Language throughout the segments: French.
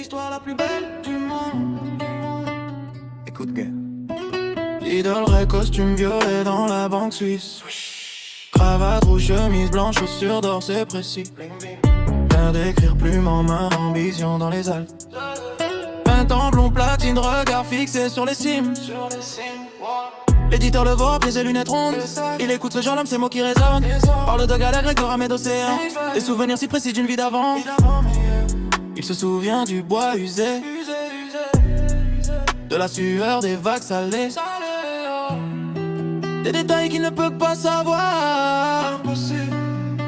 l'histoire la plus belle du monde. Écoute bien. Idole, vrai costume violet dans la banque suisse. Cravate rouge, chemise blanche, chaussures d'or, c'est précis. Faire d'écrire plume en main, ambition dans les Alpes. 20 ans blond platine, regard fixé sur les cimes. L'éditeur le voit, pieds et lunettes rondes. Il écoute ce genre d'homme, ces mots qui résonnent. Parle de galère, de ramets d'océan. Des souvenirs si précis d'une vie d'avant. Il se souvient du bois usé, de la sueur des vagues salées, des détails qu'il ne peut pas savoir.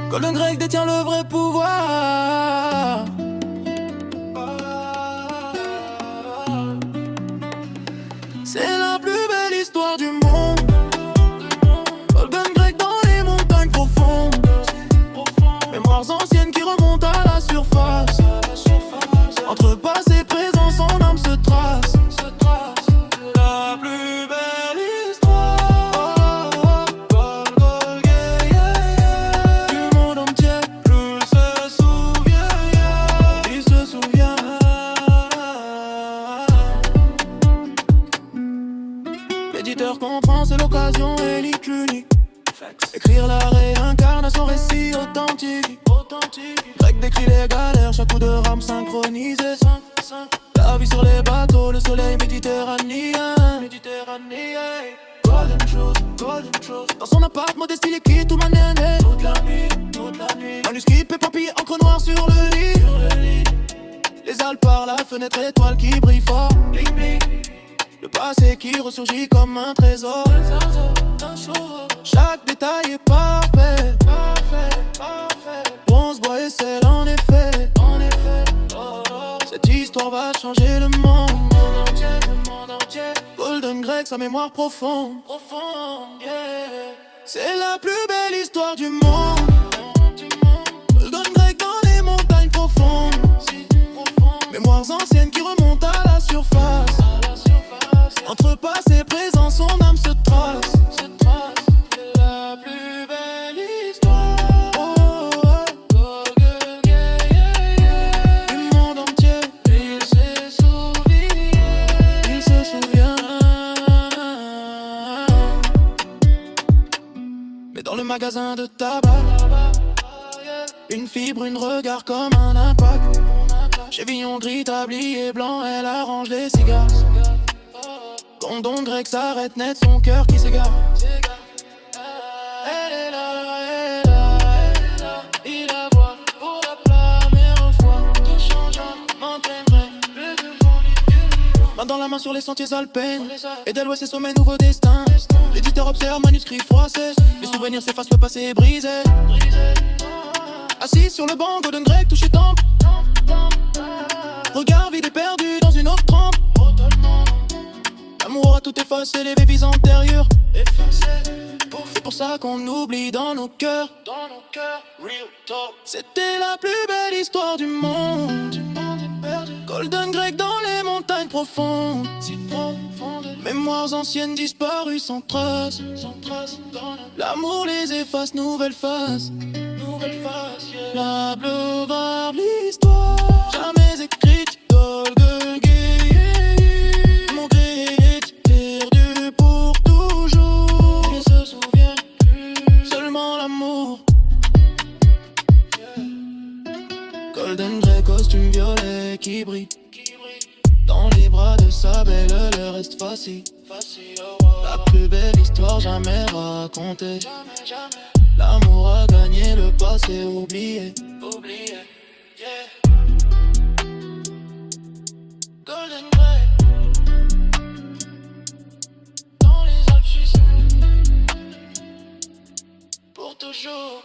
Golden Greg détient le vrai pouvoir. C'est la plus belle histoire du monde. Golden Greg dans les montagnes profondes. Mémoires anciennes qui remontent à la surface. Entre passé et présent, son âme se trace. La plus belle histoire. Gol, gol, yeah, yeah, yeah. Du monde entier, il se souvient, yeah. Il se souvient. L'éditeur comprend, c'est l'occasion élique unique. Écrire la réincarnation, récit authentique. Greg décrit les galères, chaque coup de rame synchronisé. La vie sur les bateaux, le soleil méditerranéen. Golden truth. Dans son appart, modestie liquide, tout manéné. Toute la nuit. Manuscrit, papier, encre noire sur le lit. Les Alpes par la fenêtre, étoile qui brille fort. Le passé qui ressurgit comme un trésor. Chaque détail est parfait. Bronze, bois et sel en effet. Cette histoire va changer le monde entier. Golden Greg, sa mémoire profonde. C'est la plus belle histoire du monde. Golden Greg dans les montagnes profondes. Mémoires anciennes qui remontent à la surface. Entre passé et présent, son âme se trace. C'est la plus belle histoire. Golden, yeah, yeah, yeah. Du monde entier, il se souvient. Mais dans le magasin de tabac, une fibre, une regard comme un impact. Chevillon gris, tablier blanc, elle arrange les cigares. Quand Don Greg s'arrête net, son cœur qui s'égare. Elle est là, il la voit pour la première fois. Tout change, m'entraînerait le devant les yeux. Main dans la main sur les sentiers alpins, et d'Elouest ses sommets, nouveau destin. L'éditeur observe, manuscrit froissé. Les souvenirs s'effacent, le passé est brisé. Assis sur le banc, Golden Greg touche et tempe. Regard vide et perdu dans une autre trempe. L'amour a tout effacé, les vies antérieures. C'est pour ça qu'on oublie dans nos cœurs. Real talk. C'était la plus belle histoire du monde. Golden Greg dans les montagnes profondes. Mémoires anciennes disparues sans trace. L'amour les efface, nouvelle face. La bleu var l'histoire jamais écrite. Golden Greg, mon Greg perdu pour toujours. Il se souvient plus, seulement l'amour. Golden Greg, costume violet qui brille. Dans les bras de sa belle, le reste facile. La plus belle histoire jamais racontée. L'amour a gagné, le passé oublié. Yeah. Golden Greg dans les Alpes suisses pour toujours.